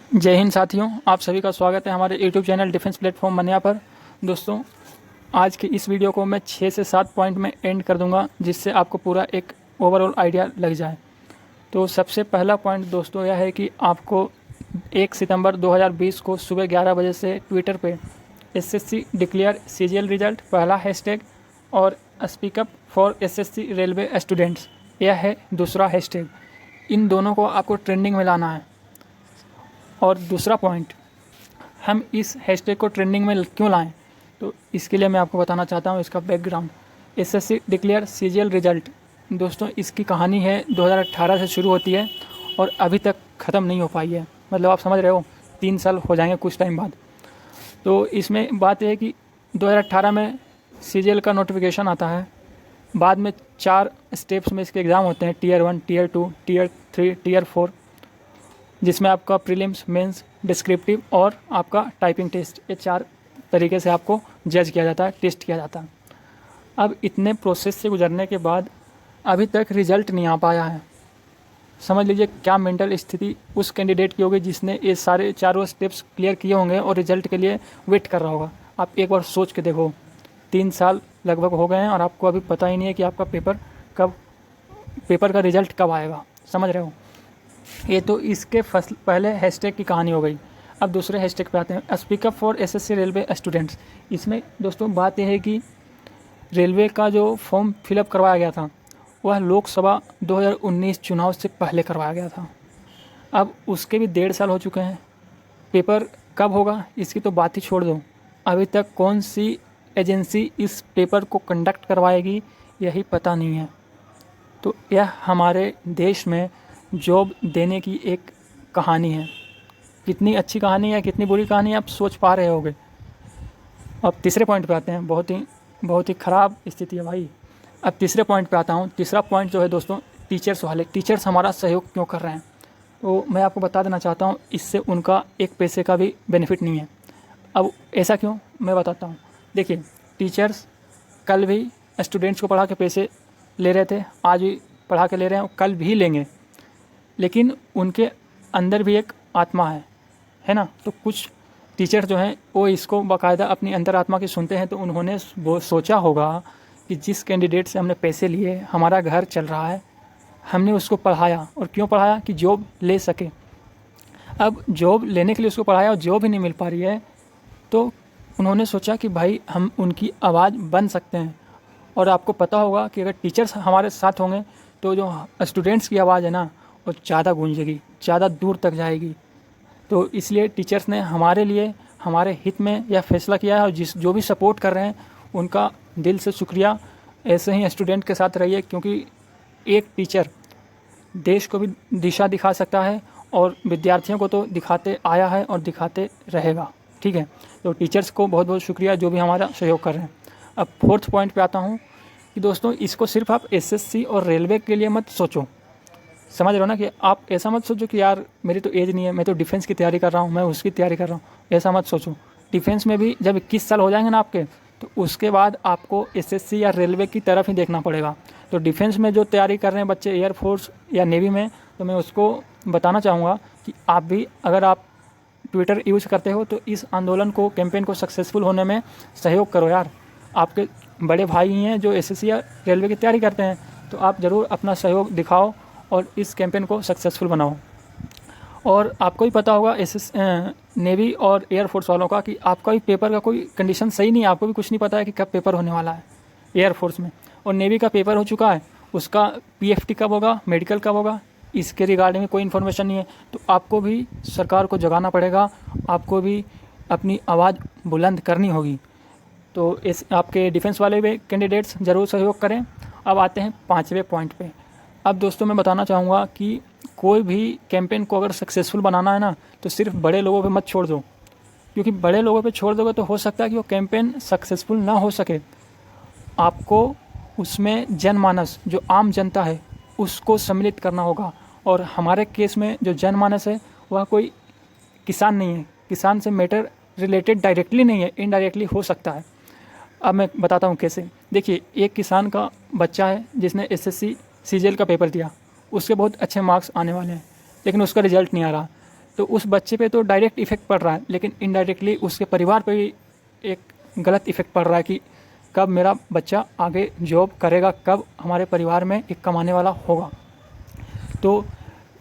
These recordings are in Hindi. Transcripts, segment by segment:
जय हिंद साथियों, आप सभी का स्वागत है हमारे YouTube channel defence platform Manya पर। दोस्तों, आज की इस वीडियो को मैं 6 से 7 पॉइंट में एंड कर दूंगा, जिससे आपको पूरा एक ओवरऑल आइडिया लग जाए। तो सबसे पहला पॉइंट दोस्तों यह है कि आपको 1 सितंबर 2020 को सुबह 11 बजे से ट्विटर पे एसएससी डिक्लेयर सीजीएल रिजल्ट पहला हैशटैग और speak up for SSC railway students यह है दूसरा हैशटैग। इन दोनों को आपको ट्रेंडिंग में लाना है। और दूसरा पॉइंट, हम इस हैशटैग को ट्रेंडिंग में क्यों लाएं, तो इसके लिए मैं आपको बताना चाहता हूं इसका background. SSC declare CGL result दोस्तों, इसकी कहानी है 2018 से शुरू होती है और अभी तक ख़त्म नहीं हो पाई है। मतलब आप समझ रहे हो, 3 साल हो जाएंगे कुछ टाइम बाद। तो इसमें बात यह है कि 2018 में सीजीएल का नोटिफिकेशन आता है। बाद में 4 स्टेप्स में इसके एग्ज़ाम होते हैं, टीयर 1, टीयर 2, टीयर 3, टीयर 4, जिसमें आपका प्रीलिम्स, मेंस, डिस्क्रिप्टिव और आपका टाइपिंग टेस्ट, ये 4 तरीके से आपको जज किया जाता है, टेस्ट किया जाता है। अब इतने प्रोसेस से गुजरने के बाद अभी तक रिज़ल्ट नहीं आ पाया है। समझ लीजिए क्या मेंटल स्थिति उस कैंडिडेट की होगी जिसने ये सारे चारों स्टेप्स क्लियर किए होंगे और रिज़ल्ट के लिए वेट कर रहा होगा। आप एक बार सोच के देखो, 3 साल लगभग हो गए हैं और आपको अभी पता ही नहीं है कि आपका पेपर का रिज़ल्ट कब आएगा। समझ रहे हो? ये तो इसके पहले हैशटैग की कहानी हो गई। अब दूसरे हैशटैग पे आते हैं, speak up for SSC railway students. इसमें दोस्तों बात यह है कि रेलवे का जो फॉर्म फिलअप करवाया गया था वह लोकसभा 2019 चुनाव से पहले करवाया गया था। अब उसके भी 1.5 साल हो चुके हैं। पेपर कब होगा इसकी तो बात ही छोड़ दो, अभी तक कौन सी एजेंसी इस पेपर को कंडक्ट करवाएगी यही पता नहीं है। तो यह हमारे देश में जॉब देने की एक कहानी है। कितनी अच्छी कहानी है, कितनी बुरी कहानी है, आप सोच पा रहे होगे। अब तीसरे पॉइंट पे आते हैं। बहुत ही ख़राब स्थिति है भाई। अब तीसरे पॉइंट पे आता हूँ। तीसरा पॉइंट जो है दोस्तों, टीचर्स वाले। टीचर्स हमारा सहयोग क्यों कर रहे हैं, तो मैं आपको बता देना चाहता हूँ, इससे उनका एक पैसे का भी बेनिफिट नहीं है। अब ऐसा क्यों, मैं बताता हूँ। देखिए, टीचर्स कल भी स्टूडेंट्स को पढ़ा के पैसे ले रहे थे, आज भी पढ़ा के ले रहे हैं, कल भी लेंगे, लेकिन उनके अंदर भी एक आत्मा है ना। तो कुछ टीचर जो हैं वो इसको बाकायदा अपनी अंतरात्मा की सुनते हैं। तो उन्होंने वो सोचा होगा कि जिस कैंडिडेट से हमने पैसे लिए, हमारा घर चल रहा है, हमने उसको पढ़ाया। और क्यों पढ़ाया? कि जॉब ले सके। अब जॉब लेने के लिए उसको पढ़ाया और जॉब ही नहीं मिल पा रही है, तो उन्होंने सोचा कि भाई हम उनकी आवाज़ बन सकते हैं। और आपको पता होगा कि अगर टीचर्स हमारे साथ होंगे तो जो स्टूडेंट्स की आवाज़ है ना, वो ज़्यादा गूंजेगी, ज़्यादा दूर तक जाएगी। तो इसलिए टीचर्स ने हमारे लिए, हमारे हित में यह फैसला किया है। और जो भी सपोर्ट कर रहे हैं उनका दिल से शुक्रिया। ऐसे ही स्टूडेंट के साथ रहिए, क्योंकि एक टीचर देश को भी दिशा दिखा सकता है और विद्यार्थियों को तो दिखाते आया है और दिखाते रहेगा। ठीक है, तो टीचर्स को बहुत बहुत शुक्रिया जो भी हमारा सहयोग कर रहे हैं। अब 4th पॉइंट पे आता हूँ कि दोस्तों, इसको सिर्फ आप एसएससी और रेलवे के लिए मत सोचो। समझ रहे हो ना, कि आप ऐसा मत सोचो कि यार मेरी तो एज नहीं है, मैं तो डिफेंस की तैयारी कर रहा हूँ, मैं उसकी तैयारी कर रहा हूँ। ऐसा मत सोचो। डिफेंस में भी जब 21 साल हो जाएंगे ना आपके, तो उसके बाद आपको एसएससी या रेलवे की तरफ ही देखना पड़ेगा। तो डिफेंस में जो तैयारी कर रहे हैं बच्चे एयरफोर्स या नेवी में, तो मैं उसको बताना चाहूँगा कि आप भी, अगर आप ट्विटर यूज़ करते हो, तो इस आंदोलन को, कैंपेन को सक्सेसफुल होने में सहयोग करो यार। आपके बड़े भाई ही हैं जो एसएससी या रेलवे की तैयारी करते हैं, तो आप ज़रूर अपना सहयोग दिखाओ और इस कैंपेन को सक्सेसफुल बनाओ। और आपको भी पता होगा नेवी और एयरफोर्स वालों का, कि आपका भी पेपर का कोई कंडीशन सही नहीं है। आपको भी कुछ नहीं पता है कि कब पेपर होने वाला है एयरफोर्स में। और नेवी का पेपर हो चुका है, उसका पीएफटी कब होगा, मेडिकल कब होगा, इसके रिगार्डिंग में कोई इन्फॉर्मेशन नहीं है। तो आपको भी सरकार को जगाना पड़ेगा, आपको भी अपनी आवाज़ बुलंद करनी होगी। तो इस आपके डिफेंस वाले भी कैंडिडेट्स ज़रूर सहयोग करें। अब आते हैं 5वें पॉइंट पे। अब दोस्तों मैं बताना चाहूँगा कि कोई भी कैंपेन को अगर सक्सेसफुल बनाना है ना, तो सिर्फ बड़े लोगों पे मत छोड़ दो, क्योंकि बड़े लोगों पे छोड़ दोगे तो हो सकता है कि वो कैंपेन सक्सेसफुल ना हो सके। आपको उसमें जनमानस, जो आम जनता है, उसको सम्मिलित करना होगा। और हमारे केस में जो जनमानस है वह कोई किसान नहीं है, किसान से मैटर रिलेटेड डायरेक्टली नहीं है, इनडायरेक्टली हो सकता है। अब मैं बताता हूँ कैसे। देखिए, एक किसान का बच्चा है जिसने एसएससी सीजीएल का पेपर दिया, उसके बहुत अच्छे मार्क्स आने वाले हैं, लेकिन उसका रिजल्ट नहीं आ रहा। तो उस बच्चे पे तो डायरेक्ट इफ़ेक्ट पड़ रहा है, लेकिन इनडायरेक्टली उसके परिवार पे भी एक गलत इफ़ेक्ट पड़ रहा है कि कब मेरा बच्चा आगे जॉब करेगा, कब हमारे परिवार में एक कमाने वाला होगा। तो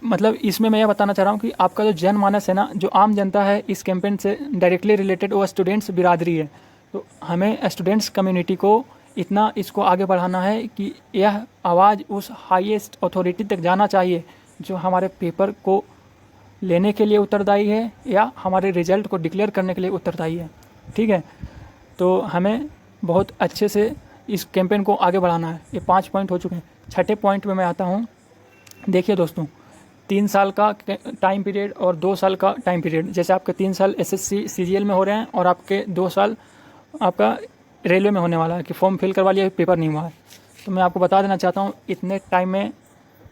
मतलब इसमें मैं यह बताना चाह रहा हूँ कि आपका जो जनमानस है ना, जो आम जनता है, इस कैंपेन से डायरेक्टली रिलेटेड वो स्टूडेंट्स बिरादरी है। तो हमें स्टूडेंट्स कम्युनिटी को इतना इसको आगे बढ़ाना है कि यह आवाज़ उस हाईएस्ट अथॉरिटी तक जाना चाहिए जो हमारे पेपर को लेने के लिए उत्तरदायी है या हमारे रिजल्ट को डिक्लेयर करने के लिए उत्तरदायी है। ठीक है, तो हमें बहुत अच्छे से इस कैंपेन को आगे बढ़ाना है। ये 5 पॉइंट हो चुके हैं। छठे पॉइंट में मैं आता हूँ। देखिए दोस्तों, 3 साल का टाइम पीरियड और 2 साल का टाइम पीरियड, जैसे आपके 3 साल SSC CGL में हो रहे हैं और आपके 2 साल आपका रेलवे में होने वाला है कि फॉर्म फिल करवा लिया, पेपर नहीं हुआ है। तो मैं आपको बता देना चाहता हूँ, इतने टाइम में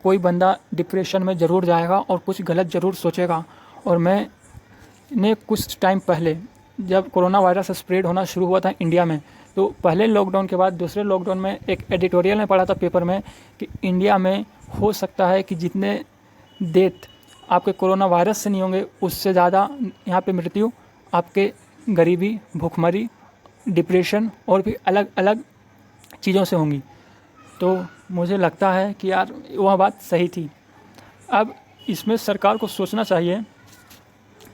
कोई बंदा डिप्रेशन में ज़रूर जाएगा और कुछ गलत ज़रूर सोचेगा। और मैंने कुछ टाइम पहले जब कोरोना वायरस स्प्रेड होना शुरू हुआ था इंडिया में, तो पहले लॉकडाउन के बाद दूसरे लॉकडाउन में एक एडिटोरियल में पढ़ा था पेपर में कि इंडिया में हो सकता है कि जितने डेथ आपके कोरोना वायरस से नहीं होंगे, उससे ज़्यादा यहाँ पे मृत्यु आपके गरीबी, भूखमरी, डिप्रेशन और भी अलग अलग चीज़ों से होंगी। तो मुझे लगता है कि यार वह बात सही थी। अब इसमें सरकार को सोचना चाहिए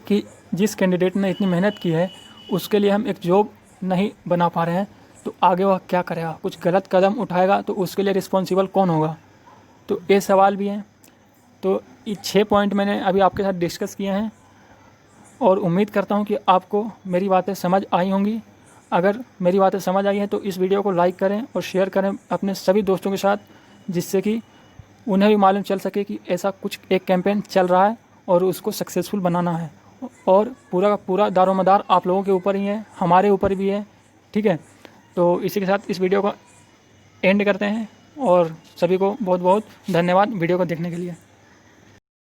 कि जिस कैंडिडेट ने इतनी मेहनत की है उसके लिए हम एक जॉब नहीं बना पा रहे हैं, तो आगे वह क्या करेगा? कुछ गलत कदम उठाएगा तो उसके लिए रिस्पॉन्सिबल कौन होगा? तो ये सवाल भी हैं। तो ये 6 पॉइंट मैंने अभी आपके साथ डिस्कस किए हैं और उम्मीद करता हूँ कि आपको मेरी बातें समझ आई होंगी। अगर मेरी बातें समझ आई हैं तो इस वीडियो को लाइक करें और शेयर करें अपने सभी दोस्तों के साथ, जिससे कि उन्हें भी मालूम चल सके कि ऐसा कुछ एक कैंपेन चल रहा है और उसको सक्सेसफुल बनाना है। और पूरा का पूरा दारोमदार आप लोगों के ऊपर ही है, हमारे ऊपर भी है। ठीक है, तो इसी के साथ इस वीडियो को एंड करते हैं और सभी को बहुत बहुत धन्यवाद वीडियो को देखने के लिए।